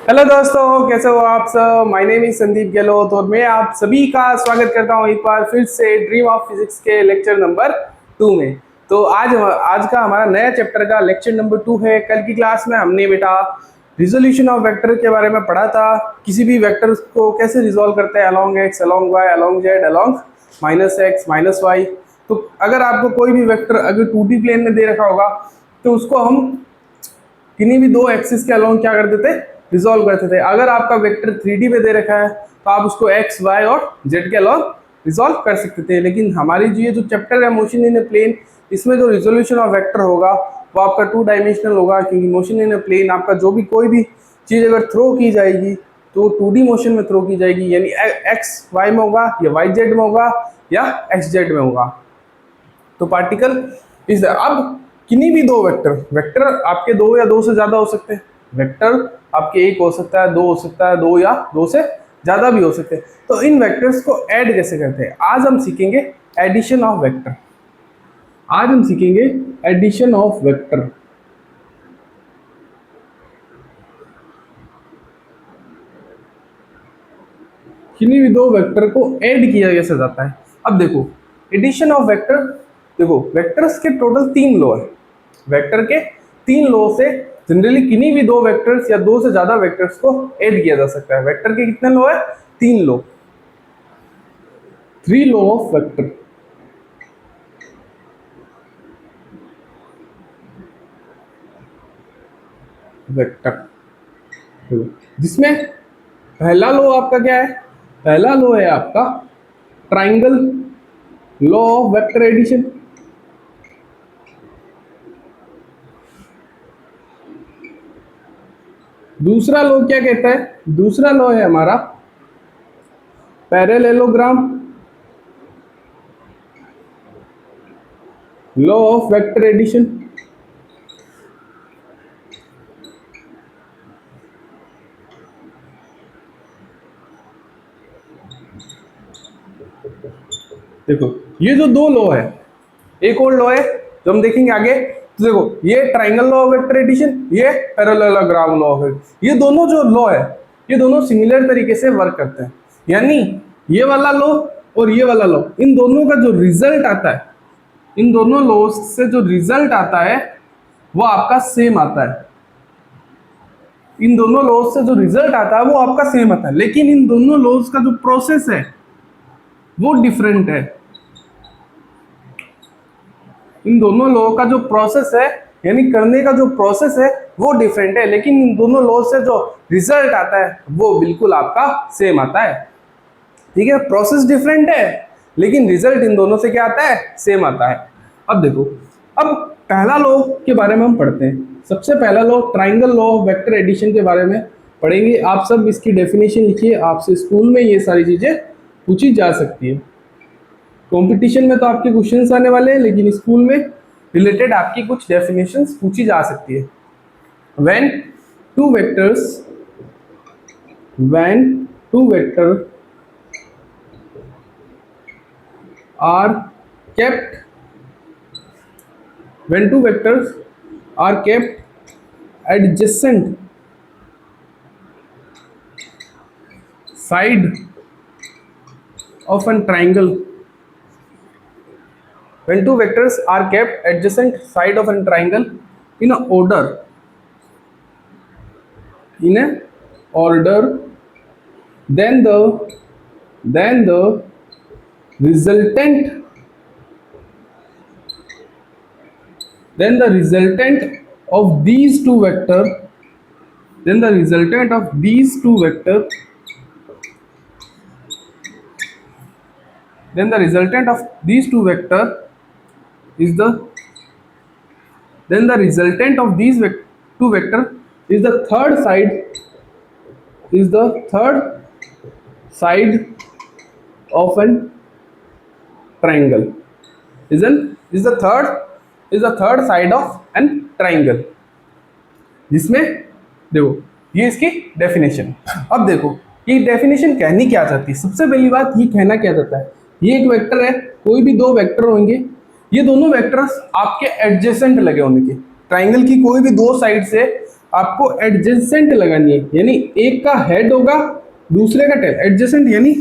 Hello दोस्तों, कैसे हो आप सब। My name is Sandeep Gehlot और मैं आप सभी का स्वागत करता हूं एक बार फिर से ड्रीम ऑफ फिजिक्स के लेक्चर नंबर 2 में। तो आज का हमारा नया चैप्टर का लेक्चर नंबर 2 है। कल की क्लास में हमने बेटा रिजोल्यूशन ऑफ वेक्टर के बारे में पढ़ा था। किसी भी वेक्टर को कैसे रिजोल्व करते हैं, along x, along y, along z, along minus x minus y. तो अगर आपको कोई भी वेक्टर अगर 2D प्लेन में दे रखा होगा तो उसको हम किन्हीं भी दो एक्सिस के अलोंग क्या करते थे, रिजोल्व करते थे। अगर आपका वेक्टर 3D में दे रखा है तो आप उसको एक्स वाई और जेड के अलोंग रिजोल्व कर सकते थे। लेकिन हमारी जो ये जो चैप्टर है मोशन इन ए प्लेन, इसमें जो रिजोल्यूशन ऑफ वेक्टर होगा वो आपका 2 डायमेंशनल होगा, क्योंकि मोशन इन ए प्लेन आपका जो भी कोई भी चीज़ अगर थ्रो की जाएगी तो 2D मोशन में थ्रो की जाएगी, यानी एक्स वाई में होगा या वाई जेड में होगा या एक्स जेड में होगा। तो पार्टिकल इस अब किन्हीं भी दो वेक्टर वेक्टर आपके दो या दो से ज्यादा हो सकते हैं। वेक्टर आपके एक हो सकता है, दो हो सकता है, दो या दो से ज्यादा भी हो सकते हैं। तो इन वेक्टर्स को ऐड कैसे करते हैं, आज हम सीखेंगे एडिशन ऑफ वेक्टर। आज हम सीखेंगे एडिशन ऑफ वेक्टर। किन्हीं भी दो वेक्टर को ऐड किया कैसे जाता है। अब देखो एडिशन ऑफ वेक्टर, देखो वेक्टर्स के टोटल 3 लॉ है। वेक्टर के 3 लॉ से जनरली किन्हीं भी दो वेक्टर्स या दो से ज्यादा वेक्टर्स को ऐड किया जा सकता है। वेक्टर के कितने लॉ है? 3 law, 3 law of vector. Vector जिसमें पहला लॉ आपका क्या है? पहला लॉ है आपका triangle law of vector addition. दूसरा लॉ क्या कहता है? दूसरा लॉ है हमारा parallelogram law of vector addition. देखो ये जो दो लॉ है, एक और लॉ है जो हम देखेंगे आगे। तो देखो ये triangle law of vector addition, ये पैरेललोग्राम लॉ ऑफ, ये दोनों जो लॉ है ये दोनों सिमिलर तरीके से वर्क करते हैं। यानी ये वाला लॉ और ये वाला लॉ, इन दोनों का जो रिजल्ट आता है, इन दोनों लॉ से जो रिजल्ट आता है वो आपका सेम आता है। इन दोनों लॉज से जो रिजल्ट आता है वो आपका सेम आता है, लेकिन इन दोनों लॉज का जो प्रोसेस है वो डिफरेंट है। इन दोनों लॉ का जो प्रोसेस है, यानी करने का जो प्रोसेस है वो डिफरेंट है, लेकिन इन दोनों लॉ से जो रिजल्ट आता है वो बिल्कुल आपका सेम आता है। ठीक है, प्रोसेस डिफरेंट है लेकिन रिजल्ट इन दोनों से क्या आता है? सेम आता है। अब देखो, अब पहला लॉ के बारे में हम पढ़ते हैं। सबसे पहला law triangle law of vector addition के बारे में पढ़ेंगे। आप सब इसकी डेफिनेशन लिखिए, आपसे स्कूल में ये सारी चीजें पूछी जा सकती है। कंपटीशन में तो आपके क्वेश्चंस आने वाले हैं, लेकिन स्कूल में रिलेटेड आपकी कुछ डेफिनेशंस पूछी जा सकती है। When two vectors are kept when two vectors are kept adjacent side of a triangle, when two vectors are kept adjacent side of a triangle in a order, then the resultant of these two vector then the resultant of these two vector then the resultant of these two vector is the then the resultant of these two vector is the third side of an triangle, is the third side of an triangle। जिसमें देखो ये इसकी definition. अब देखो ये definition कहनी क्या चाहती है। सबसे पहली बात ये कहना क्या चाहता है, ये एक वेक्टर है, कोई भी दो वेक्टर होंगे, ये दोनों वेक्टर्स आपके एडजेसेंट लगे होने के। ट्राइंगल की कोई भी दो साइड से आपको एडजेसेंट लगानी है, यानी एक का हेड होगा दूसरे का टेल। एडजेसेंट यानी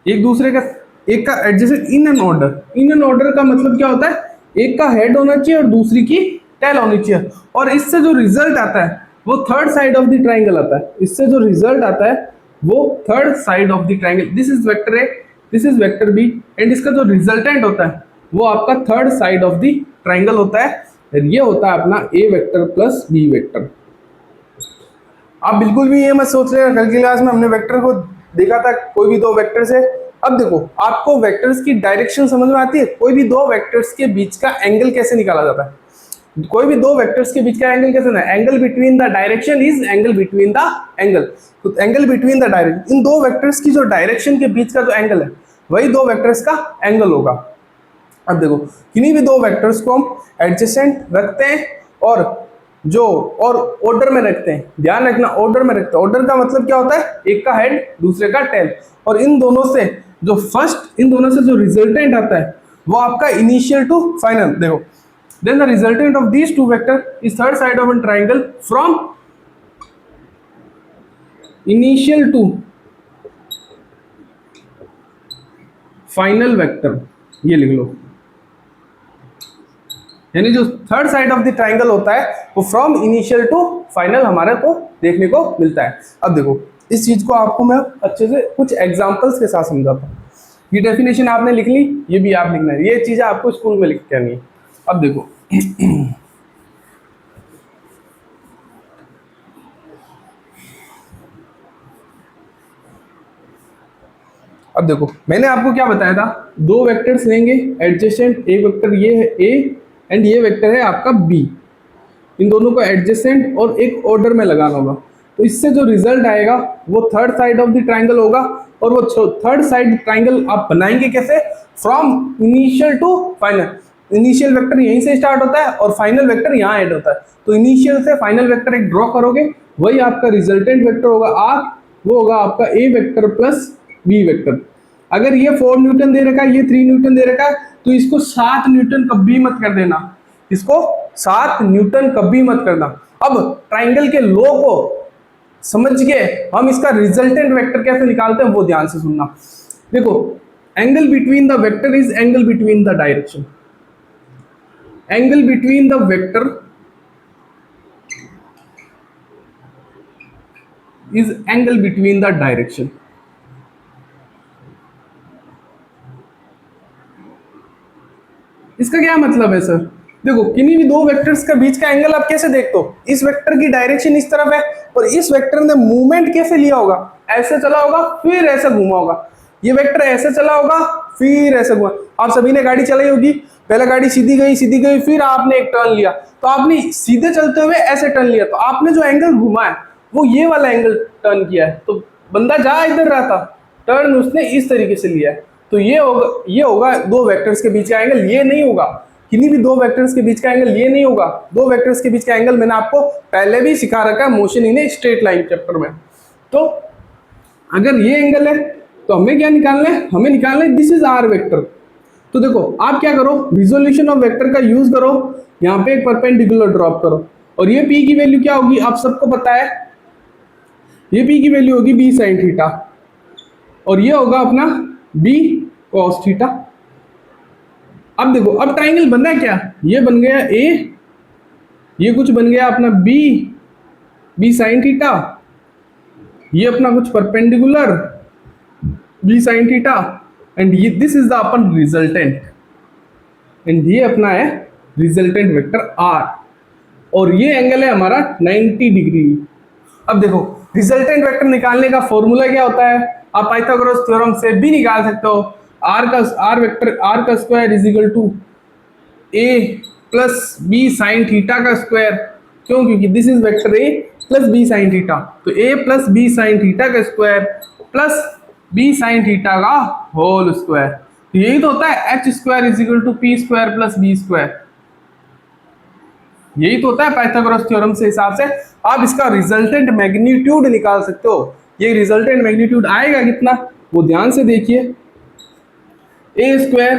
एक दूसरे का, एक का adjacent in an order. In an order का मतलब क्या होता है, एक का हेड होना चाहिए और दूसरी की टेल होनी चाहिए। और इससे जो रिजल्ट आता है वो third side of the triangle आता है। इससे जो रिजल्ट आता है वो third side of the triangle. This is vector A, this is vector B, and इसका जो रिजल्टेंट होता है वो आपका third side of the triangle होता है। ये होता है अपना A vector plus B vector. आप बिल्कुल भी ये मत सोच रहे कल की क्लास में हमने वेक्टर को देखा था कोई भी दो वेक्टर्स है। अब देखो आपको वेक्टर्स की डायरेक्शन समझ में आती है। कोई भी दो वेक्टर्स के बीच का एंगल कैसे निकाला जाता है, कोई भी दो वेक्टर्स के बीच का एंगल कैसे ना, angle between the direction is angle between the angle. तो एंगल बिटवीन द डायरेक्शन, इन दो वेक्टर्स की जो डायरेक्शन के बीच का जो एंगल है वही दो वेक्टर्स का एंगल होगा। अब देखो किन्हीं भी दो वेक्टर्स को हम एडजेसेंट रखते हैं और जो और ऑर्डर में रखते हैं। ध्यान रखना ऑर्डर में रखते हैं। ऑर्डर का मतलब क्या होता है, एक का हेड दूसरे का टेल। और इन दोनों से जो फर्स्ट, इन दोनों से जो रिजल्टेंट आता है वो आपका इनिशियल टू फाइनल। देखो then the resultant of these two vector is third side of an triangle from initial to final vector. ये लिख लो, यानी जो third side of the triangle होता है वो फ्रॉम इनिशियल टू फाइनल हमारे को देखने को मिलता है। अब देखो इस चीज को आपको मैं अच्छे से कुछ एग्जांपल्स के साथ समझाता हूँ। ये डेफिनेशन आपने लिख ली, ये भी आप लिखना है, ये चीजें आपको स्कूल में लिख के आनी है। अब देखो अब देखो मैंने आपको क्या बताया था, दो वेक्टर्स लेंगे एडजेसेंट। एक वेक्टर ये है ए एंड ये वेक्टर है आपका बी। इन दोनों को एडजेसेंट और एक ऑर्डर में लगाना होगा। तो इससे जो रिजल्ट आएगा वो third side of the triangle होगा। और वो थर्ड साइड ट्राइंगल आप बनाएंगे कैसे, from initial to final. Initial vector यहीं से स्टार्ट होता है और फाइनल वेक्टर यहाँ एंड होता है। तो इनिशियल से फाइनल वेक्टर एक ड्रॉ करोगे, वही आपका रिजल्टेंट वेक्टर होगा आर। वो होगा आपका ए वेक्टर प्लस बी वेक्टर। अगर ये 4 न्यूटन दे रखा है, ये 3 न्यूटन दे रखा है, तो इसको 7 न्यूटन कभी मत कर देना। इसको 7 न्यूटन कभी मत करना। अब ट्राइंगल के लॉ को समझ के हम इसका रिजल्टेंट वेक्टर कैसे निकालते हैं वो ध्यान से सुनना। देखो angle between the vector is angle between the direction. Angle between the vector is angle between the direction. इसका क्या मतलब है सर, देखो किन्हीं भी दो वेक्टर्स के बीच का एंगल आप कैसे देखते हो, इस वेक्टर की डायरेक्शन इस तरफ है और इस वेक्टर ने मूवमेंट कैसे लिया होगा, ऐसे चला होगा फिर ऐसे घूमा होगा। ये वेक्टर ऐसे चला होगा फिर ऐसे घुमा। आप सभी ने गाड़ी चलाई होगी, पहले गाड़ी सीधी गई फिर आपने एक टर्न लिया, तो आपने सीधे चलते हुए ऐसे टर्न लिया, तो आपने जो एंगल घुमा है वो ये वाला एंगल टर्न किया है। तो बंदा जा इधर रहा था, टर्न उसने इस तरीके से लिया है। तो ये होगा दो वेक्टर्स के बीच का एंगल, ये नहीं होगा किन्हीं भी दो वेक्टर्स के बीच का एंगल, ये नहीं होगा। दो वेक्टर्स के बीच का एंगल मैंने आपको पहले भी सिखा रखा है motion in a straight line chapter में। तो अगर ये एंगल है तो हमें क्या निकालना है, हमें निकालना है दिस इज आर वेक्टर। तो देखो आप क्या करो, रिजोल्यूशन ऑफ वेक्टर का यूज करो, यहाँ पे एक परपेंडिकुलर ड्रॉप करो और ये p की वैल्यू क्या होगी आप सबको पता है, ये p की वैल्यू होगी b sin थीटा और ये होगा अपना b cos थीटा। अब देखो अब ट्राइंगल बनना है क्या, ये बन गया a, ये कुछ बन गया अपना b sin थीटा, ये अपना कुछ perpendicular b sin theta and ये दिस इज द अपन रिजल्टेंट एंड ये अपना है रिजल्टेंट वेक्टर r और ये एंगल है हमारा 90 डिग्री। अब देखो रिजल्टेंट वेक्टर निकालने का फॉर्मूला क्या होता है, आप पाइथागोरस थ्योरम से भी निकाल सकते हो। r वेक्टर r का square is equal to a plus b sine theta का स्क्वायर। क्यों, क्योंकि this is vector a plus b sine theta, तो a plus b sine theta का square plus b sine theta का whole square. तो यही तो होता है h square is equal to p square plus b square. यही तो होता है पाइथागोरस थ्योरम से हिसाब से आप इसका रिजल्टेंट मैग्नीट्यूड निकाल सकते हो। ये रिजल्टेंट मैग्नीट्यूड आएगा कितना वो ध्यान से देखिए, a square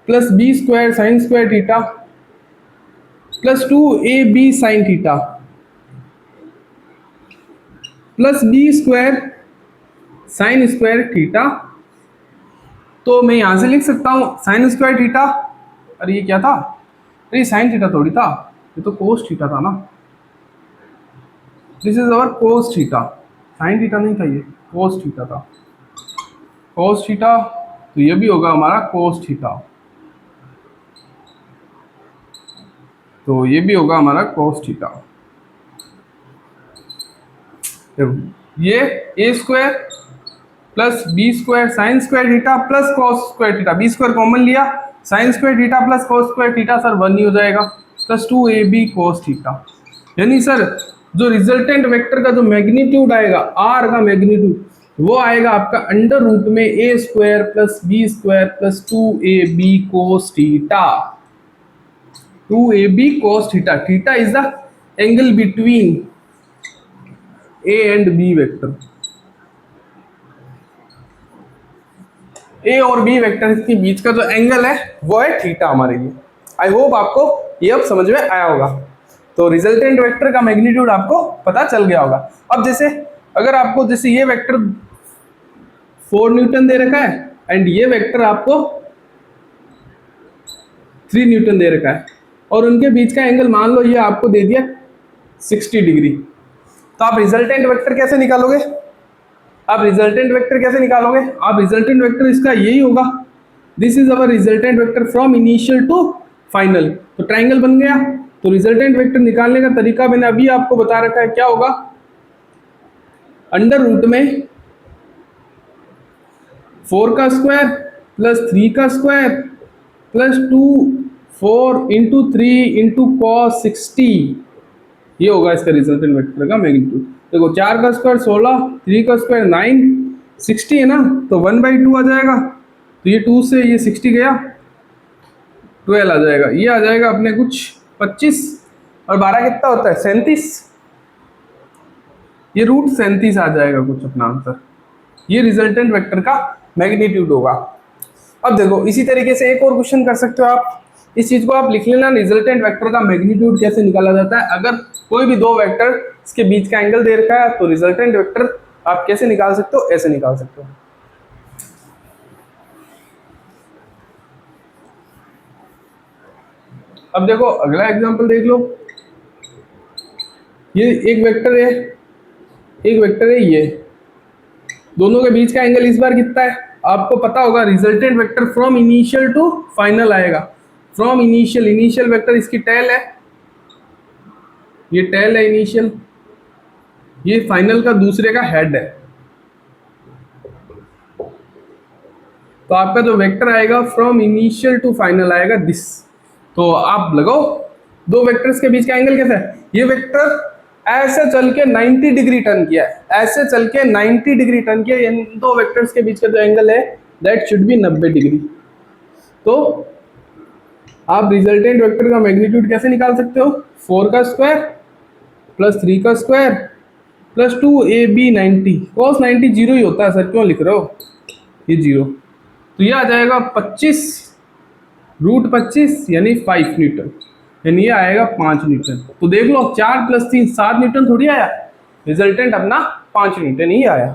plus b square sine square theta plus 2ab sine theta plus B square sine square theta. तो मैं यहां से लिख सकता हूं साइन स्क्वायर थीटा, अरे ये क्या था, अरे साइन थीटा थोड़ी था, ये तो कोस थीटा था ना, this is our cos theta, sine theta नहीं था, ये कोस थीटा था, कोस थीटा, तो ये भी होगा हमारा कोस थीटा, तो ये भी होगा हमारा कोस थीटा। देखो ये a square plus B square sine square theta plus cos square theta, b square common लिया, sine square theta plus cos square theta sir 1 ही हो जाएगा, प्लस 2ab कॉस थीटा। यानी सर जो रिजल्टेंट वेक्टर का जो मैग्नीट्यूड आएगा, are का मैग्नीट्यूड, वो आएगा आपका अंडर रूट में a square plus B square plus 2ab cos theta, 2ab cos theta, theta is the angle between a and b vector, a और बी वेक्टर के बीच का जो एंगल है वो है थीटा हमारे लिए। आई होप आपको ये अब समझ में आया होगा। तो रिजल्टेंट वेक्टर का मैग्नीट्यूड आपको पता चल गया होगा। अब जैसे अगर आपको जैसे ये वेक्टर 4 न्यूटन दे रखा है एंड ये वेक्टर आपको 3 न्यूटन दे रखा है और उनके बीच का एंगल मान लो ये आपको दे दिया 60 डिग्री, तो आप रिजल्टेंट वेक्टर कैसे निकालोगे? आप रिजल्टेंट वेक्टर कैसे निकालोगे? आप रिजल्टेंट वेक्टर इसका यही होगा, this is our resultant vector from initial to final, तो ट्राइंगल बन गया। तो रिजल्टेंट वेक्टर निकालने का तरीका मैंने अभी आपको बता रखा है, क्या होगा, अंडर रूट में 4 का स्क्वायर प्लस 3 का square plus 2 4 into 3 into cos 60, ये होगा इसका रिजल्टेंट वेक्टर का मैग्नीट्यूड। देखो 4 का स्क्वायर 16, 3 का स्क्वायर 9, 60 है ना, तो 1/2 आ जाएगा, तो ये 2 से ये 60 गया, 12 आ जाएगा, ये आ जाएगा अपने कुछ 25 और 12 कितना होता है 37, ये रूट 37 आ जाएगा कुछ अपना आंसर, ये रिजल्टेंट वेक्टर का मैग्नीट्यूड होगा। अब देखो इसी तरीके से एक और क्वेश्चन कर सकते हो आप, इस चीज को आप लिख लेना, रिजल्टेंट वेक्टर का मैग्नीट्यूड कैसे निकाला जाता है। अगर कोई भी दो वेक्टर इसके बीच का एंगल दे रखा है तो रिजल्टेंट वेक्टर आप कैसे निकाल सकते हो, ऐसे निकाल सकते हो। अब देखो अगला एग्जांपल देख लो, ये एक वेक्टर है, एक वेक्टर है, ये दोनों के बीच का एंगल इस बार कितना है आपको पता होगा, resultant vector from initial to final आएगा, फ्रॉम इनिशियल, इनिशियल वेक्टर इसकी टेल है, ये टेल है इनिशियल, ये फाइनल का दूसरे का हेड है, तो आपका जो वेक्टर आएगा फ्रॉम इनिशियल टू फाइनल आएगा दिस। तो आप लगाओ दो वेक्टर्स के बीच का एंगल कैसा है, ये वेक्टर ऐसे चल के 90 डिग्री टर्न किया है, ऐसे चल के 90 डिग्री टर्न किया, इन दो वेक्टर्स के बीच का जो एंगल है दैट शुड बी 90 डिग्री। तो आप रिजल्टेंट वेक्टर का मैग्नीट्यूड कैसे निकाल सकते हो, 4 का स्क्वायर प्लस 3 का square plus 2ab 90, cos 90 zero ही होता है सर, क्यों लिख रहे हो ये जीरो, तो ये आ जाएगा 25 रूट 25 यानी 5 न्यूटन, यानी ये आएगा 5 न्यूटन। तो देख लो 4 + 3 7 न्यूटन थोड़ी आया, रिजल्टेंट अपना 5 न्यूटन ही आया।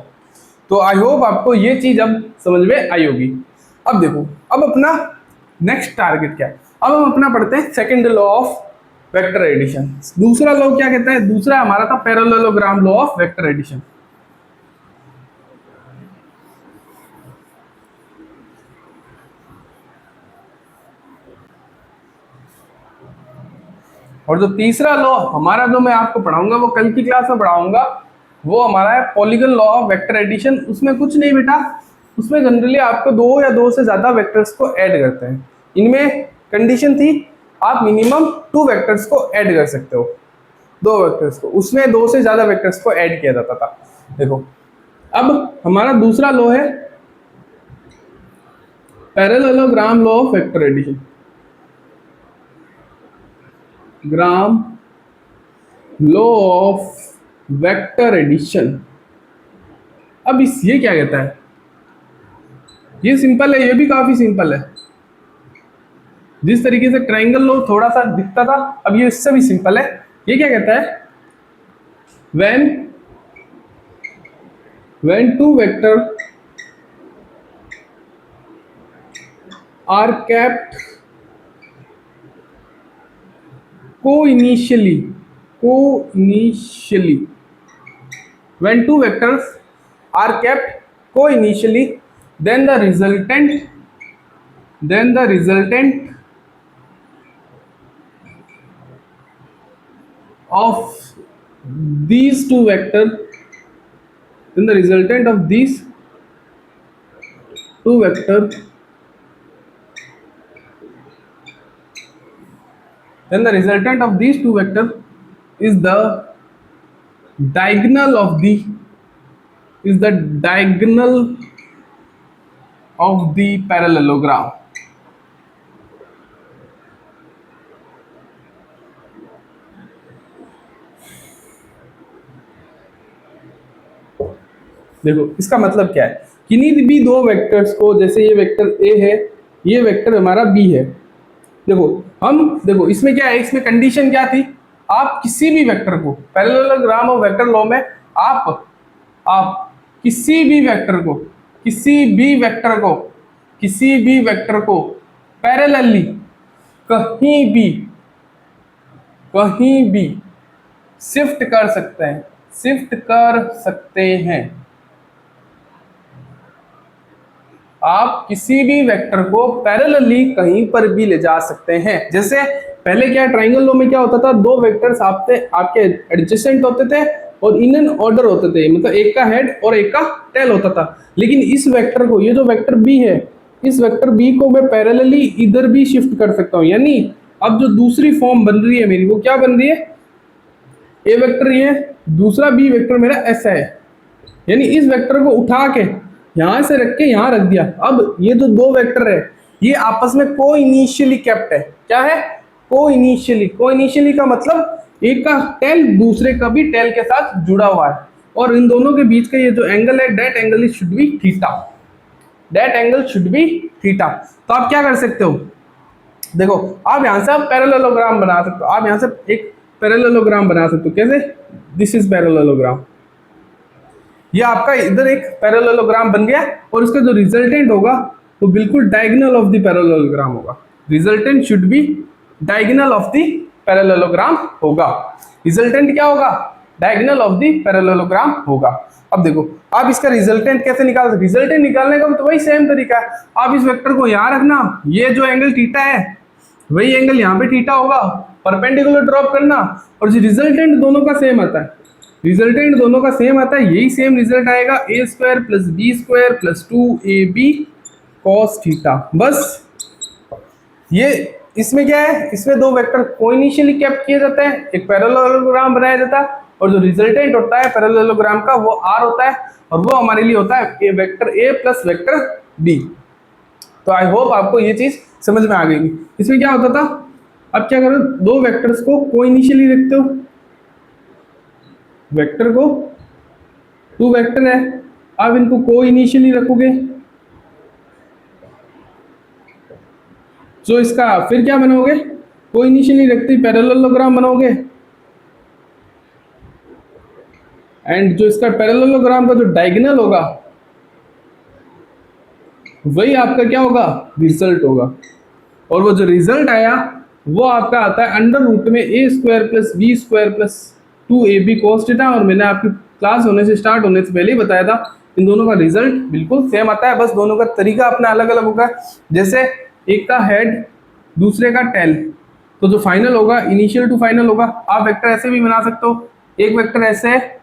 तो आई होप आपको ये चीज अब समझ में आई होगी। अब देखो अब अपना नेक्स्ट टारगेट क्या है, अब हम अपना पढ़ते हैं second law of vector addition. दूसरा लॉ क्या कहता है, दूसरा हमारा था parallelogram law of vector addition. और जो तीसरा लॉ हमारा जो मैं आपको पढ़ाऊंगा वो कल की क्लास में पढ़ाऊंगा, वो हमारा है polygon law of vector addition. उसमें कुछ नहीं बेटा, उसमें जनरली आपको 2 या 2 से ज्यादा वेक्टर्स को ऐड करते हैं। इनमें कंडीशन थी आप मिनिमम 2 वेक्टर्स को ऐड कर सकते हो, 2 वेक्टर्स को, उसमें 2 से ज्यादा वेक्टर्स को ऐड किया जाता था। देखो अब हमारा दूसरा लॉ है parallelogram law of vector addition, gram law of vector addition. अब इस ये क्या कहता है, ये सिंपल है, ये भी काफी सिंपल है। जिस तरीके से ट्रायंगल लॉ थोड़ा सा दिखता था, अब ये इससे भी सिंपल है। ये क्या कहता है, when when two vector are kept co-initially, when two vectors are kept co-initially, then the resultant of these two vectors, then the resultant of these two vectors, then the resultant of these two vectors is the diagonal of the parallelogram. देखो इसका मतलब क्या है, किन्हीं भी दो vectors को, जैसे ये वेक्टर ए है, ये वेक्टर हमारा बी है। देखो इसमें क्या है, इसमें कंडीशन क्या थी, आप किसी भी वेक्टर को पैरेललोग्राम और वेक्टर लॉ में आप किसी भी वेक्टर को पैरेलली कहीं भी शिफ्ट कर सकते हैं। आप किसी भी वेक्टर को पैरेलली कहीं पर भी ले जा सकते हैं। जैसे पहले क्या ट्राइंगल लॉ में क्या होता था, दो वेक्टर्स आपके एडजेसेंट होते थे और इन एन ऑर्डर होते थे, मतलब एक का हेड और एक का टेल होता था। लेकिन इस वेक्टर को, ये जो वेक्टर बी है, इस वेक्टर बी को मैं पैरेलली इधर भी शिफ्ट कर सकता हूं। यानी अब जो दूसरी फॉर्म बन रही है मेरी, वो क्या बन रही है, ए वेक्टर ये, दूसरा बी वेक्टर मेरा ऐसा है। यानी इस वेक्टर को उठा के यहां से रख के यहां रख दिया। अब ये जो दो वेक्टर है, ये आपस में को इनिशियली कैप्ट है। क्या है, को इनिशियली का मतलब एक का टेल दूसरे का भी टेल के साथ जुड़ा हुआ है, और इन दोनों के बीच का ये जो एंगल है, that angle should be theta. तो आप क्या कर सकते हो, देखो आप यहां से पैरेललोग्राम बना सकते हो। आप यहां से एक पैरेललोग्राम बना सकते हो। कैसे, दिस इज पैरेललोग्राम, ये आपका इधर एक पैरेललोग्राम बन गया, और इसका जो रिजल्टेंट होगा वो बिल्कुल डायगोनल ऑफ द पैरेललोग्राम होगा। Resultant should be diagonal of the parallelogram होगा। रिजल्टेंट क्या होगा, डायगोनल ऑफ द पैरेललोग्राम होगा। अब देखो आप इसका रिजल्टेंट कैसे निकाल, रिजल्टेंट निकालने का तो वही सेम तरीका है। आप इस वेक्टर को यहाँ रखना, ये जो एंगल थीटा है वही एंगल यहाँ पे थीटा होगा, परपेंडिकुलर ड्रॉप करना, और जो रिजल्टेंट दोनों का सेम आता है, यही सेम रिजल्ट आएगा, a square plus B square plus 2ab cos theta. बस ये इसमें क्या है, इसमें दो वेक्टर को इनिशियली कैप्ट किए जाते हैं, एक पैरेललोग्राम बनाया जाता है, और जो रिजल्टेंट होता है पैरेललोग्राम का वो r होता है, और वो हमारे लिए होता है vector a plus vector b। तो आई होप आपको ये चीज समझ में आ गई। इसमें क्या होता था, अब क्या करो, दो वेक्टर्स को को इनिशियली रखते हो, वेक्टर को, टू वेक्टर है, आप इनको को इनिशियली रखोगे, जो इसका फिर क्या बनाओगे, को इनिशियली रखते ही पैरेललोग्राम बनाओगे, एंड जो इसका पैरेललोग्राम का जो डायगोनल होगा वही आपका क्या होगा, रिजल्ट होगा। और वो जो रिजल्ट आया वो आपका आता है अंडर रूट में a square plus B square plus 2ab cos theta. और मैंने आपकी क्लास स्टार्ट होने से पहले ही बताया था, इन दोनों का रिजल्ट बिल्कुल सेम आता है, बस दोनों का तरीका अपना अलग अलग होगा। जैसे एक का हेड दूसरे का टेल, तो जो फाइनल होगा इनिशियल टू फाइनल होगा। आप वेक्टर ऐसे भी बना सकते हो, एक वेक्टर ऐसे है,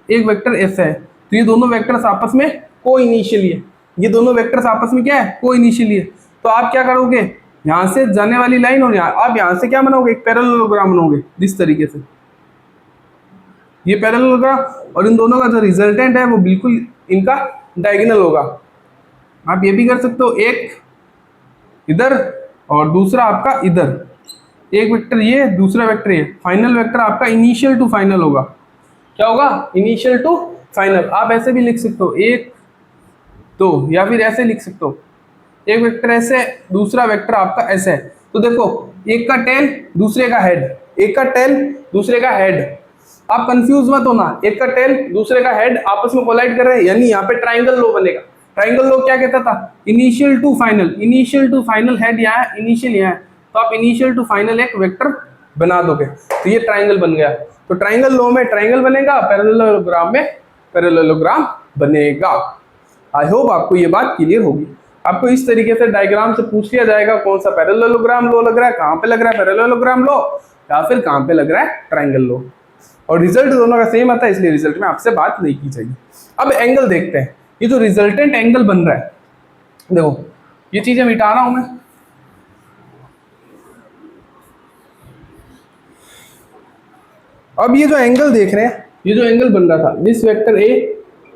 एक वेक्टर ऐसे है, तो ये दोनों वेक्टर्स आपस में को इनिशियली है। ये दोनों वेक्टर्स आपस में क्या है, को इनिशियली है। तो आप क्या करोगे, यहाँ से जाने वाली लाइन और आप यहाँ से क्या बनाओगे, एक पैरेललोग्राम बनाओगे इस तरीके से, ये पैरेललोग्राम, और इन दोनों का जो रिजल्टेंट है वो बिल्कुल इनका डायगोनल होगा। आप ये भी कर सकते हो, एक इधर और दूसरा आपका इधर, एक वेक्टर ये, दूसरा वेक्टर ये, फाइनल वेक्टर आपका इनिशियल टू फाइनल होगा। क्या होगा, इनिशियल टू फाइनल। आप ऐसे भी लिख सकते हो, एक दो, या फिर ऐसे लिख सकते हो, एक वेक्टर ऐसे, दूसरा वेक्टर आपका ऐसे है। तो देखो एक का टेल दूसरे का हेड, एक का टेल दूसरे का हेड, आप कंफ्यूज मत होना, एक का टेल दूसरे का हेड आपस में कोलाइड कर रहे हैं, यानी यहाँ पे ट्राइंगल लो बनेगा। ट्राइंगल लो क्या कहता था, initial to final, initial to final head यहाँ है, इनिशियल यहाँ है, तो आप इनिशियल टू फाइनल एक वेक्टर बना दोगे तो ये ट्राइंगल बन गया। तो ट्राइंगल लो में ट्राइंगल बनेगा, पैरेललोग्राम में पैरेललोग्राम बनेगा। आई होप आपको ये बात क्लियर होगी। आपको इस तरीके से डायग्राम से पूछ लिया जाएगा कौन सा पैरेललोग्राम लो लग रहा है, कहाँ पे लग रहा है पैरेललोग्राम लो, या फिर कहाँ पे लग रहा है ट्राइंगल लो, और रिजल्ट दोनों का सेम आता है, इसलिए रिजल्ट में आपसे बात नहीं की जाएगी। अब एंगल देखते हैं, ये जो रिजल्टेंट एंगल बन रहा है, देखो ये चीजें मिटा रहा हूं मैं। अब ये जो एंगल देख रहे हैं, ये जो एंगल बन रहा था, दिस वेक्टर ए,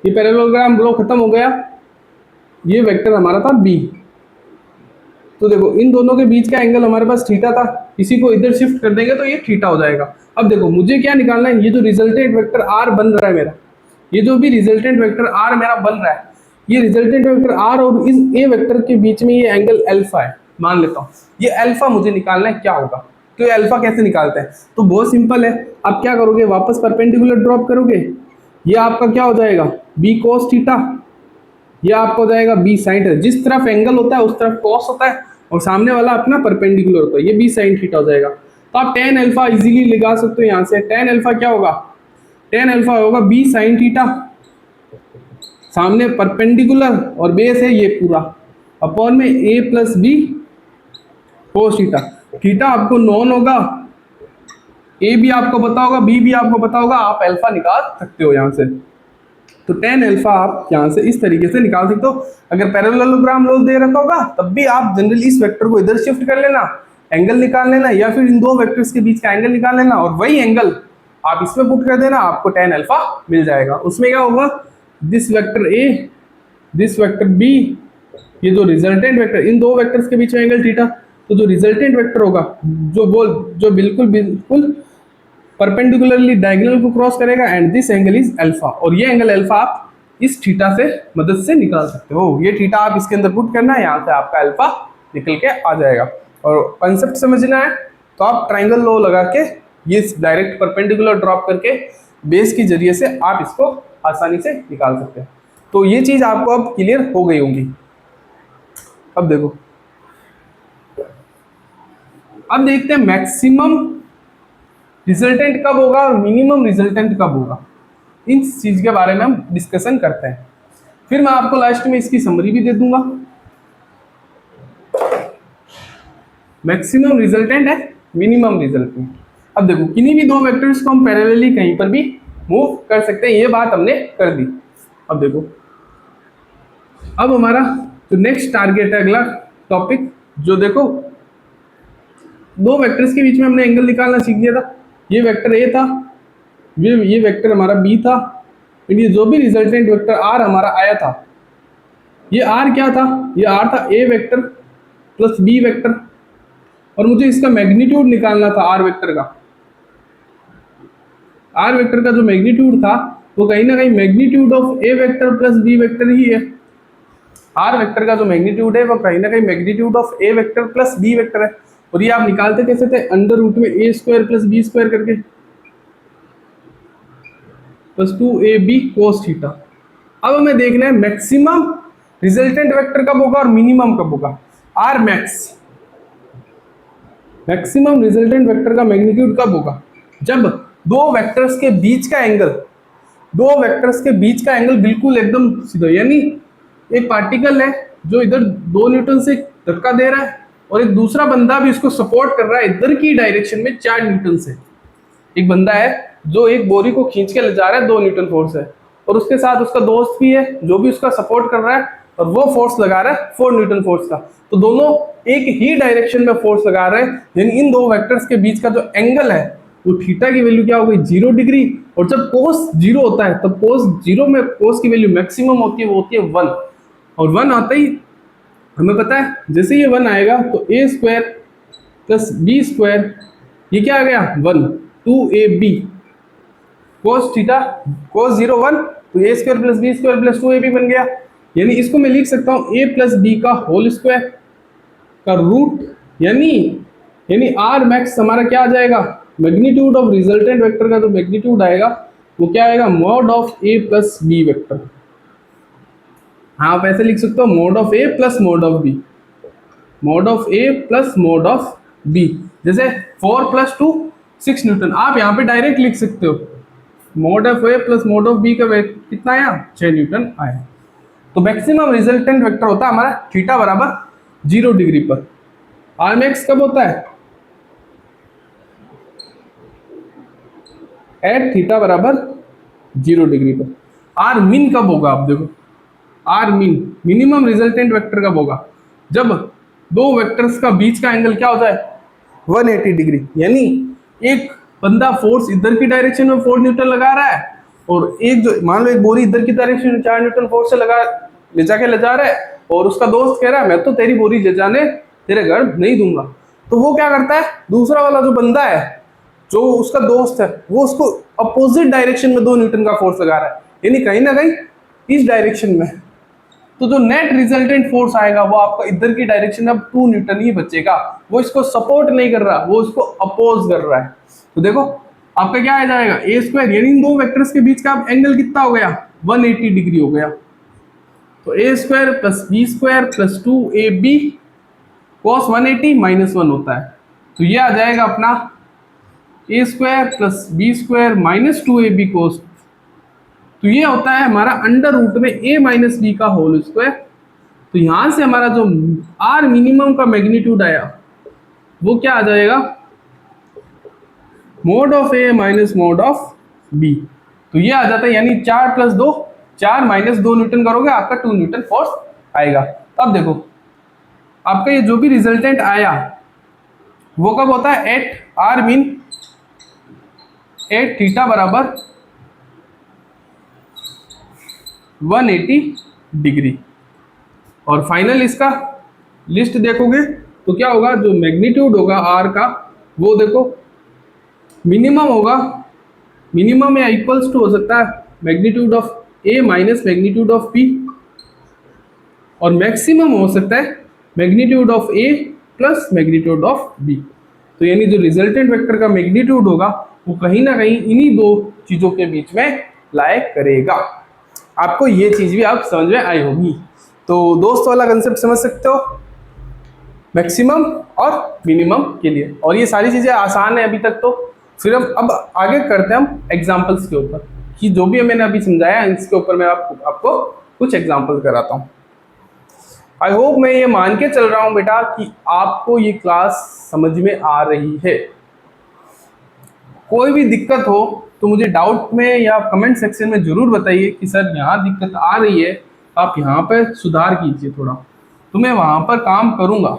ये पैरेललोग्राम लो खत्म हो गया, ये वेक्टर हमारा था बी। तो देखो इन दोनों के बीच का एंगल हमारे पास थीटा था, इसी को इधर शिफ्ट कर देंगे तो ये थीटा हो जाएगा। अब देखो मुझे क्या निकालना है, ये जो रिजल्टेंट वेक्टर आर बन रहा है मेरा, ये जो भी रिजल्टेंट वेक्टर आर मेरा बन रहा है, ये रिजल्टेंट वेक्टर आर और इस ए वेक्टर के बीच में ये एंगल अल्फा है, मान लेता हूँ ये अल्फा मुझे निकालना है, क्या होगा। तो ये अल्फा कैसे निकालते हैं, तो बहुत सिंपल है, आप क्या करोगे, वापस परपेंडिकुलर ड्रॉप करोगे, ये आपका क्या हो जाएगा बी कोस थीटा, ये आपको हो जाएगा बी साइन थीटा। जिस तरफ एंगल होता है उस तरफ कॉस होता है और सामने वाला अपना परपेंडिकुलर होता है, ये बी साइन थीटा हो जाएगा। तो आप टेन अल्फा इजीली लगा सकते हो यहाँ से, टेन अल्फा क्या होगा, टेन अल्फा होगा बी साइन थीटा, सामने परपेंडिकुलर और बेस है ये पूरा, अपॉन में a plus b cos theta. Theta आपको नॉन होगा, ए भी आपको पता होगा, बी भी आपको पता होगा, आप अल्फा निकाल सकते हो यहाँ से। तो टेन अल्फा आप यहाँ से इस तरीके से निकाल सकते हो। अगर पैरेललोग्राम लो दे रखा होगा तब भी आप जनरली इस वेक्टर को इधर शिफ्ट कर लेना, एंगल निकाल लेना, या फिर इन दो वेक्टर्स के बीच का एंगल निकाल लेना और वही एंगल आप इसमें पुट कर देना, आपको टेन अल्फा मिल जाएगा। उसमें क्या होगा, this vector A, this vector B, ये जो रिजल्टेंट वेक्टर, इन दो वेक्टर्स के बीच में एंगल थीटा, तो जो रिजल्टेंट वेक्टर होगा जो बिल्कुल परपेंडिकुलरली डायगोनल को क्रॉस करेगा, and this angle is alpha, और ये एंगल अल्फा आप इस थीटा से मदद से निकाल सकते हो। ये थीटा आप इसके अंदर पुट करना है, यहाँ से आपका अल्फा निकल के आ जाएगा। और कंसेप्ट समझना है तो आप ट्राइंगल लो लगा के ये डायरेक्ट परपेंडिकुलर ड्रॉप करके बेस के जरिए से आप इसको आसानी से निकाल सकते हैं। तो ये चीज आपको अब क्लियर हो गई होंगी। अब देखो, अब देखते हैं मैक्सिमम रिजल्टेंट कब होगा और मिनिमम रिजल्टेंट कब होगा, इस चीज के बारे में हम डिस्कशन करते हैं। फिर मैं आपको लास्ट में इसकी समरी भी दे दूंगा। मैक्सिमम रिजल्टेंट है, मिनिमम रिजल्टेंट। अब देखो किन्हीं भी दो वेक्टर्स को हम पैरेलली कहीं पर भी मूव कर सकते हैं, ये बात हमने कर दी। अब देखो, अब हमारा जो नेक्स्ट टारगेट है, अगला टॉपिक, जो देखो दो वेक्टर्स के बीच में हमने एंगल निकालना सीख लिया था। ये वेक्टर ए था, ये वेक्टर हमारा बी था, ये जो भी रिजल्टेंट वेक्टर आर हमारा आया था, ये आर क्या था, ये आर था a vector plus B vector, और मुझे इसका मैग्नीट्यूड निकालना था आर वेक्टर का। आर वेक्टर का जो मैग्नीट्यूड था वो कहीं ना कहीं magnitude of A vector plus B vector ही है। आर वेक्टर का जो मैग्नीट्यूड है वो कहीं ना कहीं magnitude of A vector plus B vector है। और ये आप निकालते कैसे थे, अंडर रूट में a square plus B square करके, प्लस 2ab cos थीटा। अब हमें देखना है मैक्सिमम रिजल्टेंट वेक्टर कब होगा और मिनिमम कब होगा। R max, maximum resultant vector का मैग्नीट्यूड कब होगा, जब दो वेक्टर्स के बीच का एंगल बिल्कुल एकदम सीधा, यानी एक पार्टिकल है जो इधर 2 न्यूटन से धक्का दे रहा है और एक दूसरा बंदा भी इसको सपोर्ट कर रहा है इधर की डायरेक्शन में 4 न्यूटन से। एक बंदा है जो एक बोरी को खींच के ले जा रहा है 2 न्यूटन फोर्स है, और उसके साथ उसका दोस्त भी है जो भी उसका सपोर्ट कर रहा है, और वो फोर्स लगा रहा है 4 न्यूटन फोर्स का। तो दोनों एक ही डायरेक्शन में फोर्स लगा रहे हैं, यानी इन दो वेक्टर्स के बीच का जो एंगल है वो थीटा की वैल्यू क्या हो गई, 0 डिग्री। और जब कोस 0 होता है तब कोस 0 में कोस की वैल्यू मैक्सिमम होती है, वो होती है 1। और 1 आता ही हमें पता है, जैसे ये 1 आएगा तो a square plus B square, ये क्या आ गया 1, 2ab cos थीटा, cos 0 1, तो a square plus B square plus 2ab बन गया। यानी इसको मैं लिख सकता हूँ a प्लस बी का होल स्क्वायर का रूट, यानी आर मैक्स हमारा क्या आ जाएगा, मैग्नीट्यूड ऑफ रिजल्टेंट वेक्टर का जो मैग्नीट्यूड आएगा वो क्या आएगा, mod of A plus B vector. हाँ, आप ऐसे लिख सकते हो, mod of A plus mod of B, mod of A plus mod of B. जैसे 4 + 2 6 न्यूटन, आप यहाँ पे डायरेक्ट लिख सकते हो mod of A plus mod of B का कितना आया, 6 न्यूटन आया। तो मैक्सिमम रिजल्टेंट वेक्टर होता है हमारा थीटा बराबर 0 डिग्री पर। आर मैक्स कब होता है, एट थीटा बराबर 0 डिग्री पर। आर मिन कब होगा, आप देखो, आर मिन मिनिमम रिजल्टेंट वेक्टर कब होगा, जब दो वेक्टर्स का बीच का एंगल क्या होता है, 180 डिग्री। यानी एक बंदा फोर्स इधर की डायरेक्शन में 4 न्यूटन लगा रहा है, और एक जो मान लो एक बोरी इधर की डायरेक्शन में 4 न्यूटन फोर्स से ले जा रहा है, और उसका दोस्त कह रहा है मैं तो तेरी बोरी ले जाने तेरे घर नहीं दूंगा। तो वो क्या करता है, दूसरा वाला जो बंदा है, जो उसका दोस्त है, वो उसको अपोजिट डायरेक्शन में 2 न्यूटन का फोर्स लगा रहा है, यानी कहीं ना कहीं इस डायरेक्शन में। तो जो नेट रिजल्टेंट फोर्स आएगा वो आपका इधर की डायरेक्शन में 2 न्यूटन ही बचेगा, वो इसको सपोर्ट नहीं कर रहा, वो इसको अपोज कर रहा है। तो देखो आपका क्या आ जाएगा, ए स्क्वायर, यानी इन दो वेक्टर्स के बीच का एंगल कितना हो गया, 180 डिग्री हो गया। तो a square plus B square plus 2ab cos 180 -1 होता है। तो ये आ जाएगा अपना a square plus B square minus 2ab cos, तो ये होता है हमारा अंडर रूट में a माइनस बी का होल स्क्वायर। तो यहां से हमारा जो आर मिनिमम का मैग्नीट्यूड आया वो क्या आ जाएगा, mod of A minus mod of B. तो ये आ जाता है, यानी 4 + 2 4 - 2 न्यूटन करोगे आपका 2 न्यूटन फोर्स आएगा। अब देखो आपका ये जो भी रिजल्टेंट आया वो कब होता है, at R mean at theta बराबर 180 डिग्री। और फाइनल इसका लिस्ट देखोगे तो क्या होगा, जो मैग्नीट्यूड होगा आर का वो देखो मिनिमम होगा, मिनिमम या इक्वल्स टू हो सकता है magnitude of A minus magnitude of B, और मैक्सिमम हो सकता है magnitude of A plus magnitude of B. तो यानी जो रिजल्टेंट वेक्टर का मैग्नीट्यूड होगा वो कहीं ना कहीं इन्हीं दो चीजों के बीच में लाया करेगा। आपको ये चीज भी आप समझ में आई होगी। तो दोस्त वाला कंसेप्ट समझ सकते हो, मैक्सिमम और मिनिमम के लिए। और ये सारी चीजें आसान है अभी तक। तो फिर हम अब आगे करते हैं हम एग्जाम्पल्स के ऊपर, कि जो भी मैंने अभी समझाया इसके ऊपर मैं आपको कुछ एग्जाम्पल कराता हूँ। आई होप मैं ये मान के चल रहा हूँ बेटा कि आपको ये क्लास समझ में आ रही है। कोई भी दिक्कत हो तो मुझे डाउट में या कमेंट सेक्शन में जरूर बताइए कि सर यहाँ दिक्कत आ रही है, आप यहाँ पर सुधार कीजिए थोड़ा, तो मैं वहाँ पर काम करूँगा।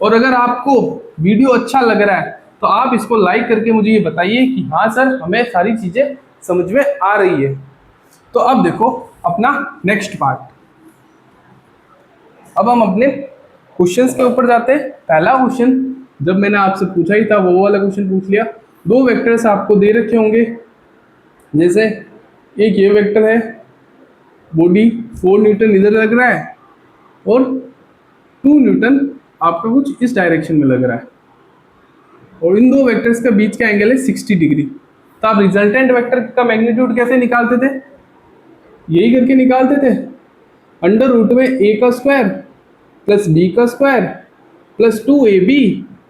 और अगर आपको वीडियो अच्छा लग रहा है तो आप इसको लाइक करके मुझे ये बताइए कि हाँ सर हमें सारी चीज़ें समझ में आ रही है। तो अब देखो अपना नेक्स्ट पार्ट, अब हम अपने क्वेश्चंस के ऊपर जाते हैं। पहला क्वेश्चन जब मैंने आपसे पूछा ही था वो वाला क्वेश्चन पूछ लिया। दो वेक्टर्स आपको दे रखे होंगे, जैसे एक ये वेक्टर है, बॉडी 4 न्यूटन इधर लग रहा है और 2 न्यूटन आपका कुछ इस डायरेक्शन में लग रहा है, और इन दो वेक्टर्स का बीच का एंगल है 60 डिग्री। तो आप रिजल्टेंट वेक्टर का मैग्नीट्यूड कैसे निकालते थे, यही करके निकालते थे, अंडर रूट में a का स्क्वायर प्लस b का square plus 2ab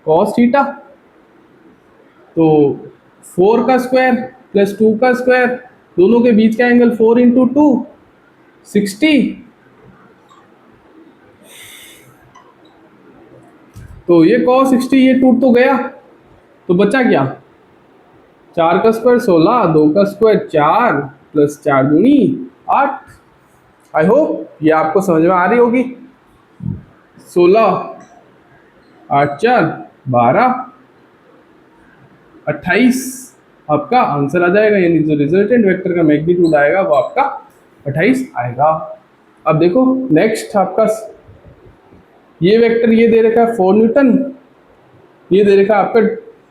cos theta. तो 4 का स्क्वायर प्लस 2 का स्क्वायर, दोनों के बीच का एंगल 4 × 2 60। तो ये cos 60 ये टूट तो गया, तो बचा क्या, 4 का स्क्वायर 16, 2 का स्क्वायर 4 प्लस 4 दूनी 8। आई होप ये आपको समझ में आ रही होगी। 16 8 4 12 28 आपका आंसर आ जाएगा, यानी जो रिजल्टेंट वेक्टर का मैग्नीट्यूड आएगा वो आपका 28 आएगा। अब देखो नेक्स्ट आपका ये वेक्टर ये दे रखा है 4 न्यूटन, ये दे रखा है आपका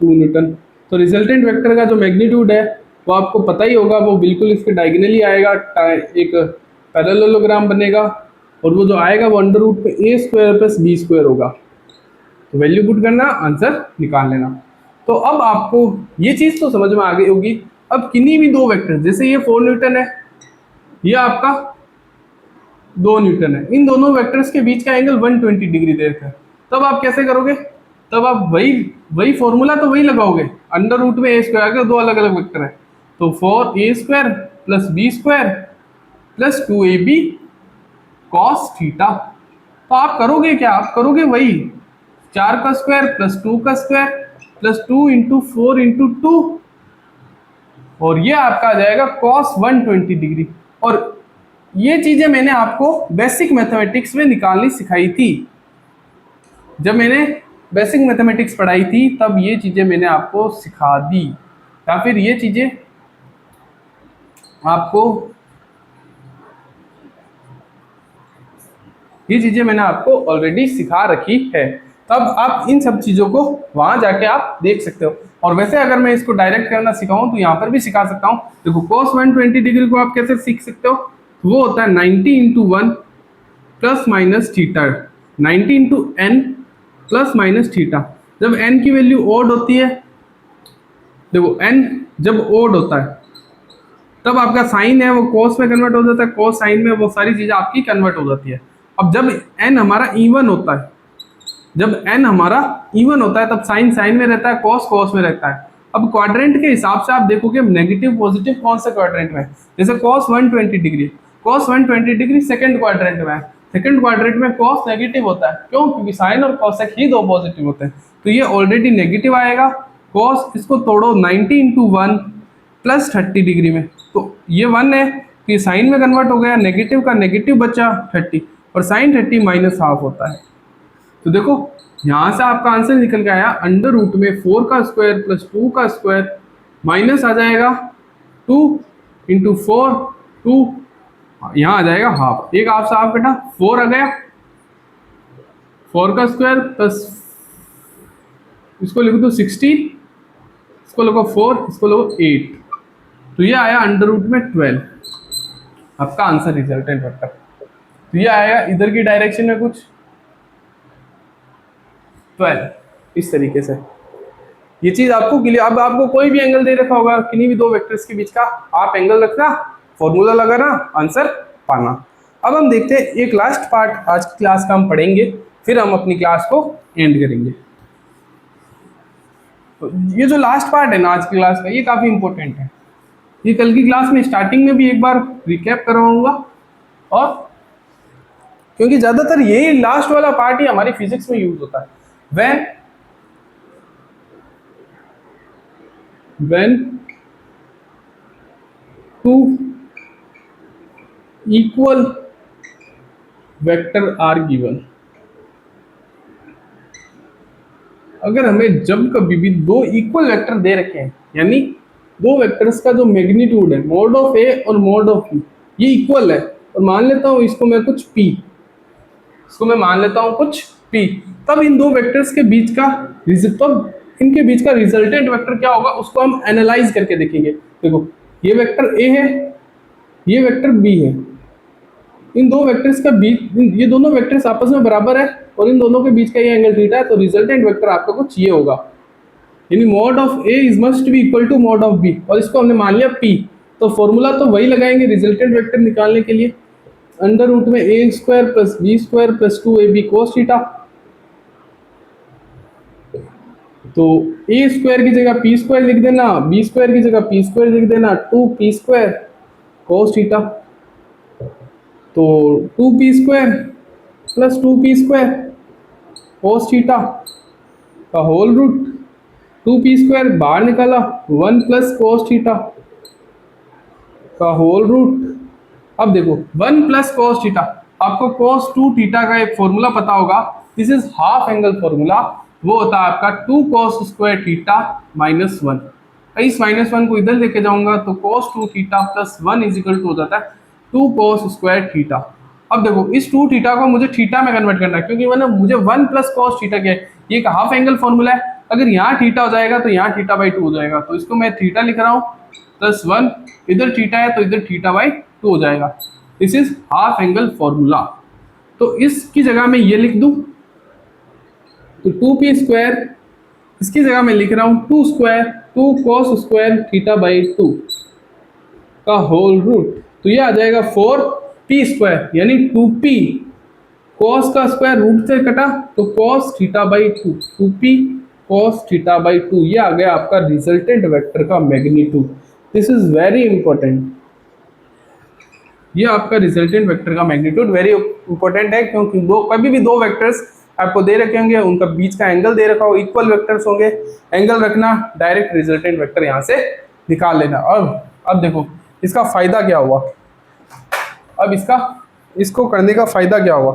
2 न्यूटन। तो रिजल्टेंट वेक्टर का जो मैग्नीट्यूड है वो आपको पता ही होगा, वो बिल्कुल इसके डायगोनली आएगा, एक पैरेललोग्राम बनेगा, और वो जो आएगा वो अंडर रूट पे a² प्लस b² होगा। तो वैल्यू पुट करना, आंसर निकाल लेना। तो अब आपको ये चीज तो समझ में आ गई होगी। अब किन्हीं भी दो वेक्टर, जैसे ये 4 न्यूटन है, ये आपका 2 न्यूटन है, इन दोनों वेक्टर्स के बीच का एंगल 120 डिग्री दे रखा है। तब आप कैसे करोगे? तब आप वही वही फॉर्मूला तो वही लगाओगे, अंडर रूट में ए स्क्वायर, अगर दो अलग अलग वेक्टर है तो 4a² plus B square plus 2ab cos theta. तो आप करोगे क्या? आप करोगे वही 4 का स्क्वायर प्लस 2 का स्क्वायर प्लस 2 इंटू 4 इंटू 2, और ये आपका आ जाएगा कॉस 120 डिग्री। और ये चीजें मैंने आपको बेसिक मैथमेटिक्स में निकालनी सिखाई थी। जब मैंने बेसिक मैथमेटिक्स पढ़ाई थी तब ये चीजें मैंने आपको सिखा दी, या फिर ये चीजें मैंने आपको ऑलरेडी सिखा रखी है। तब आप इन सब चीज़ों को वहाँ जाके आप देख सकते हो। और वैसे अगर मैं इसको डायरेक्ट करना सिखाऊं तो यहाँ पर भी सिखा सकता हूँ। देखो cos 120 डिग्री को आप कैसे सीख सकते हो? वो होता है 90 into 1 plus minus theta, 90 into N plus minus theta. जब n की वैल्यू ओड होती है, देखो n जब ओड होता है तब आपका साइन है वो cos में कन्वर्ट हो जाता है, cos साइन में वो सारी चीज़ें आपकी कन्वर्ट हो जाती है। अब जब n हमारा इवन होता है, जब n हमारा इवन होता है तब साइन साइन में रहता है, cos cos में रहता है। अब क्वाड्रेंट के हिसाब से आप देखोगे नेगेटिव पॉजिटिव कौन सा क्वाड्रेंट में है। जैसे cos 120 degree, cos 120 degree second quadrant में है, सेकंड क्वाड्रेंट में cos नेगेटिव होता है। क्यों? क्योंकि साइन और cosec ही दो पॉजिटिव होते हैं, तो ये ऑलरेडी नेगेटिव आएगा। cos इसको तोड़ो 90 इंटू 1 प्लस 30 डिग्री में, तो ये 1 है कि साइन में कन्वर्ट हो गया, नेगेटिव का नेगेटिव बचा 30, और साइन 30 माइनस हाफ होता है। तो देखो यहाँ से आपका आंसर निकल के आया अंडर रूट में 4 का स्क्वायर प्लस 2 का स्क्वायर माइनस आ जाएगा 2 इंटू 4, 2 यहाँ आ जाएगा हाफ, एक हाफ से हाफ बेटा 4 आ गया, 4 का स्क्वायर प्लस इसको लिखो तो 16, इसको लिखो 4, इसको लिखो 8, तो ये आया अंडर रूट में 12 आपका आंसर रिजल्टेंट वेक्टर। तो ये आएगा इधर की डायरेक्शन में कुछ 12 इस तरीके से। ये चीज आपको क्लियर। अब आपको कोई भी एंगल दे रखा होगा किन्हीं भी दो वेक्टर्स के बीच का, आप एंगल रखना, फॉर्मूला लगाना, आंसर पाना। अब हम देखते हैं एक लास्ट पार्ट आज की क्लास का हम पढ़ेंगे, फिर हम अपनी क्लास को एंड करेंगे। तो ये जो लास्ट पार्ट है ना आज की क्लास का, ये काफी इंपॉर्टेंट है। ये कल की क्लास में स्टार्टिंग में भी एक बार रिकैप करवाऊंगा, और क्योंकि ज्यादातर यही लास्ट वाला पार्ट ही हमारी फिजिक्स में यूज होता है। when two equal vector are given, अगर हमें जब कभी भी दो इक्वल वेक्टर दे रखे हैं, यानी दो वेक्टर्स का जो मैग्नीट्यूड है मोड ऑफ ए और मोड ऑफ बी ये इक्वल है, और मान लेता हूं इसको मैं कुछ p, इसको मैं मान लेता हूं कुछ p, तब इन दो वेक्टर्स के बीच का इनके बीच का रिजल्टेंट वेक्टर क्या होगा उसको हम एनालाइज करके देखेंगे। देखो ये वेक्टर a है, ये वेक्टर b है, इन दो वेक्टर्स का बीच, ये दोनों वेक्टर्स आपस में बराबर है और इन दोनों के बीच का ये एंगल थीटा है, तो रिजल्टेंट वेक्टर आपका कुछ ये होगा, यानी mod of A is must be equal to mod of B, और इसको हमने मान लिया p। तो फॉर्मूला तो वही लगाएंगे रिजल्टेंट वेक्टर निकालने के लिए, अंडर रूट में a square plus B square plus 2ab cos theta. तो a स्क्वायर की जगह p स्क्वायर लिख देना, b स्क्वायर की जगह p स्क्वायर लिख देना, 2p स्क्वायर कोस थीटा। तो 2p square plus 2p square cos theta का होल रूट, 2p स्क्वायर बाहर निकाला 1 प्लस कोस थीटा का होल रूट। अब देखो 1 प्लस कोस थीटा, आपको कोस 2 थीटा का एक फॉर्मूला पता होगा, this is half angle formula, वो होता है आपका 2 cos स्क्वायर थीटा माइनस 1। इस माइनस 1 को इधर लेके जाऊंगा तो cos 2 theta plus 1 is equal to हो जाता है 2 cos स्क्वायर थीटा। अब देखो इस 2 थीटा को मुझे थीटा में कन्वर्ट करना है, क्योंकि मैंने मुझे 1 प्लस cos थीटा क्या है, ये एक हाफ एंगल फॉर्मूला है, अगर यहाँ थीटा हो जाएगा तो यहाँ थीटा बाई 2 हो जाएगा, तो इसको मैं थीटा लिख रहा हूँ प्लस 1, इधर थीटा है तो इधर थीटा बाई 2 हो जाएगा। This is half angle formula. तो इसकी जगह मैं ये लिख दूं, तो 2p स्क्वायर इसकी जगह मैं लिख रहा हूँ 2 square 2 cos square theta by 2 का होल रूट। तो ये आ जाएगा 4p स्क्वायर यानी 2p। कॉस का स्क्वायर रूट से कटा तो cos theta by 2, 2p cos theta by 2। ये आ गया आपका रिजल्टेंट वेक्टर का magnitude. This is very important. ये आपका रिजल्टेंट वेक्टर का मैग्नीट्यूड वेरी इंपॉर्टेंट है, क्योंकि कभी भी दो वेक्टर्स आपको दे रखे होंगे, उनका बीच का एंगल दे रखा हो, इक्वल वेक्टर्स होंगे, एंगल रखना, डायरेक्ट रिजल्टेंट वेक्टर यहाँ से निकाल लेना। और अब देखो इसका फायदा क्या हुआ। अब इसको करने का फायदा क्या हुआ,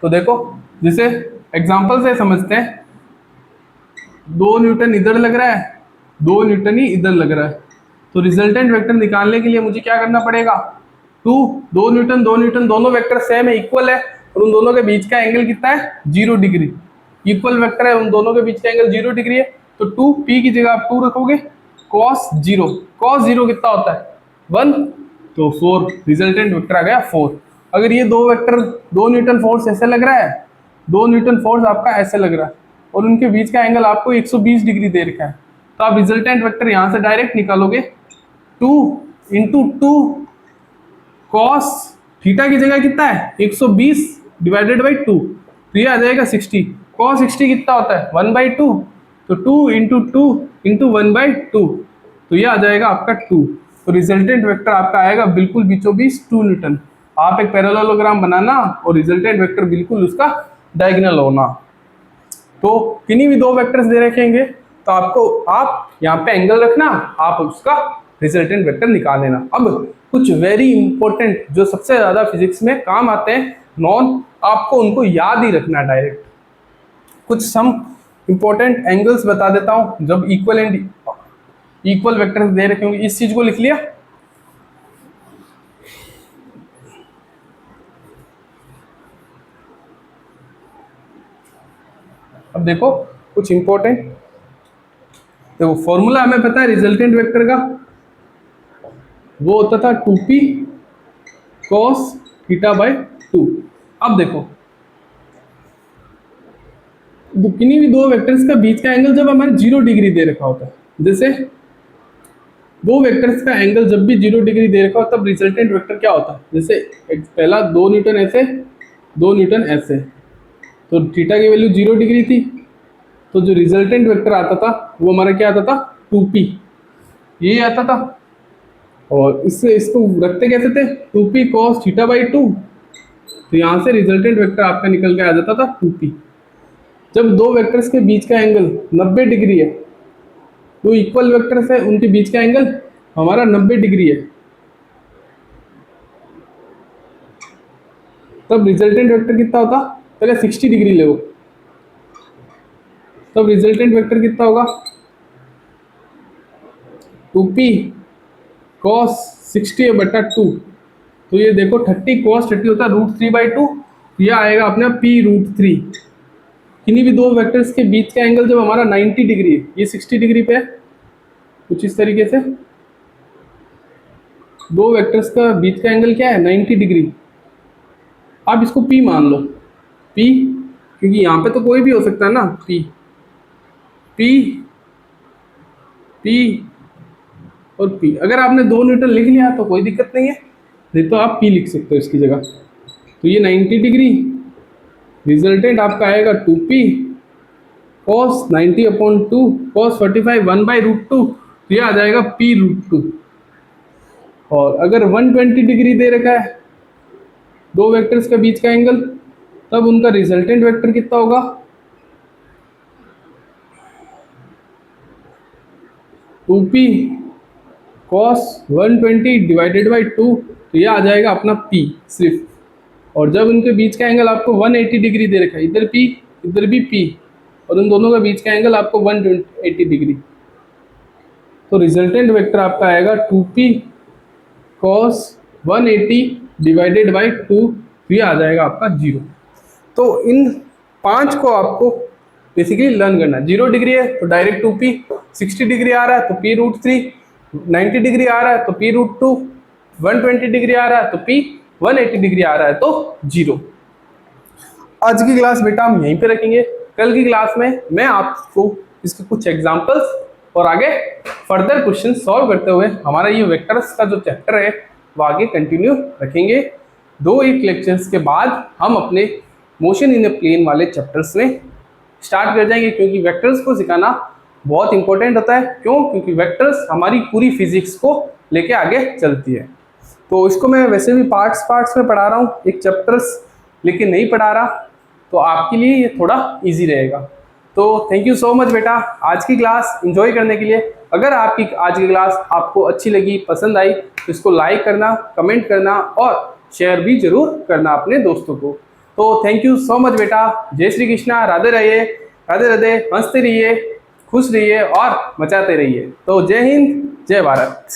तो देखो जैसे एग्जांपल से समझते हैं। 2 न्यूटन इधर लग रहा है, 2 न्यूटन ही इधर लग रहा है, तो रिजल्टेंट वेक्टर निकालने के लिए मुझे क्या करना पड़ेगा, 2 न्यूटन दोनों वेक्टर सेम है, इक्वल है, और उन दोनों के बीच का एंगल कितना है, 0 डिग्री। इक्वल वेक्टर है, उन दोनों के बीच का एंगल 0 डिग्री है, तो 2p की जगह आप 2 रखोगे, cos 0 कितना होता है 1, तो 4 रिजल्टेंट वेक्टर आ गया 4। अगर ये दो वेक्टर 2 न्यूटन फोर्स ऐसे लग रहा है, 2 न्यूटन फोर्स आपका ऐसे लग रहा है, और उनके बीच का एंगल आपको 120 डिग्री दे रखा है, तो आप रिजल्टेंट वेक्टर यहाँ से डायरेक्ट निकालोगे, 2 इंटू 2 कॉस थीटा की जगह कितना है 120 डिवाइडेड बाई 2, तो ये आ जाएगा 60। कॉस 60 कितना होता है 1/2, तो 2 इंटू 2 इंटू 1/2, तो ये आ जाएगा आपका 2। तो रिजल्टेंट वेक्टर आपका आएगा बिल्कुल बीचों बीच 2 न्यूटन। आप एक पैरेललोग्राम बनाना और रिजल्टेंट वेक्टर बिल्कुल उसका डायगोनल होना। तो किन्हीं भी दो वेक्टर्स दे रखेंगे तो आप यहाँ पे एंगल रखना, आप उसका रिजल्टेंट वेक्टर निकाल लेना। अब कुछ वेरी इंपॉर्टेंट जो सबसे ज्यादा फिजिक्स में काम आते हैं नॉन, आपको उनको याद ही रखना डायरेक्ट। कुछ सम इंपॉर्टेंट एंगल्स बता देता हूं जब इक्वल वेक्टर्स दे रखे होंगे। इस चीज को लिख लिया, अब देखो कुछ इंपॉर्टेंट, देखो फॉर्मूला हमें पता है रिजल्टेंट वेक्टर का, वो होता था 2p cos थीटा बाई 2। अब देखो किन्हीं भी दो वेक्टर्स का बीच का एंगल जब हमारे 0 डिग्री दे रखा होता है, जैसे दो वेक्टर्स का एंगल जब भी 0 डिग्री दे रखा हो तब रिजल्टेंट वेक्टर क्या होता है, जैसे पहला 2 न्यूटन ऐसे, 2 न्यूटन ऐसे, तो थीटा की वैल्यू 0 डिग्री थी, तो जो रिजल्टेंट वेक्टर आता था वो हमारा क्या आता था 2p, यही आता था। और इसको रखते कैसे थे 2p cos थीटा बाई 2, तो यहाँ से रिजल्टेंट वेक्टर आपका निकल के आ जाता था 2p। जब दो वेक्टर्स के बीच का एंगल 90 डिग्री है, दो इक्वल वेक्टर्स है उनके बीच का एंगल हमारा 90 डिग्री है, तब रिजल्टेंट वेक्टर कितना होता, पहले 60 डिग्री ले, तब रिजल्टेंट वेक्टर कितना होगा 2p cos 60 बटा 2, तो ये देखो 30 cos 30 होता है √3/2, ये आएगा अपना p√3। किन्हीं भी दो वेक्टर्स के बीच का एंगल जब हमारा 90 डिग्री है, ये 60 डिग्री पे है, कुछ इस तरीके से दो वेक्टर्स का बीच का एंगल क्या है 90 डिग्री, आप इसको p मान लो, p क्योंकि यहाँ पे तो कोई भी हो सकता है ना, p और p। अगर आपने 2 न्यूटन लिख लिया तो कोई दिक्कत नहीं है, नहीं तो आप p लिख सकते हो इसकी जगह। तो ये 90 डिग्री, रिजल्टेंट आपका आएगा 2p cos 90/2 cos 45 1/√2, तो ये आ जाएगा p√2। और अगर 120 डिग्री दे रखा है दो वेक्टर्स के बीच का एंगल, तब उनका रिजल्टेंट वेक्टर कितना होगा 2p cos 120 डिवाइडेड बाई 2, तो यह आ जाएगा अपना p सिर्फ। और जब उनके बीच का एंगल आपको 180 डिग्री दे रखा है, इधर p इधर भी p, और उन दोनों के बीच का एंगल आपको 180 डिग्री, तो रिजल्टेंट वेक्टर आपका आएगा 2p cos 180 डिवाइडेड बाई 2, तो ये आ जाएगा आपका 0। तो इन 5 को आपको बेसिकली लर्न करना है। 0 डिग्री है तो डायरेक्ट 2p, 60 डिग्री आ रहा है तो p√3, 90 डिग्री आ रहा है तो p√2, 120 डिग्री आ रहा है तो p, 180 डिग्री आ रहा है तो 0। आज की क्लास बेटा हम यहीं पे रखेंगे। कल की क्लास में मैं आपको इसके कुछ एग्जांपल्स और आगे फर्दर क्वेश्चन सॉल्व करते हुए हमारा ये वेक्टर्स का जो चैप्टर है वो आगे कंटिन्यू रखेंगे। 2-1 लेक्चर्स के बाद हम अपने मोशन इन ए प्लेन वाले चैप्टर्स में स्टार्ट कर जाएंगे, क्योंकि वेक्टर्स को सिखाना बहुत इंपॉर्टेंट होता है। क्यों? क्योंकि वेक्टर्स हमारी पूरी फिजिक्स को लेके आगे चलती है। तो इसको मैं वैसे भी पार्ट्स में पढ़ा रहा हूँ, एक चैप्टर्स लेके नहीं पढ़ा रहा, तो आपके लिए ये थोड़ा इजी रहेगा। तो थैंक यू सो मच बेटा आज की क्लास एंजॉय करने के लिए। अगर आपकी आज की क्लास आपको अच्छी लगी, पसंद आई, तो इसको लाइक करना, कमेंट करना और शेयर भी जरूर करना अपने दोस्तों को। तो थैंक यू सो मच बेटा। जय श्री कृष्णा, राधे रहिए, राधे राधे, हंसते रहिए, खुश रहिए और मचाते रहिए। तो जय हिंद, जय भारत।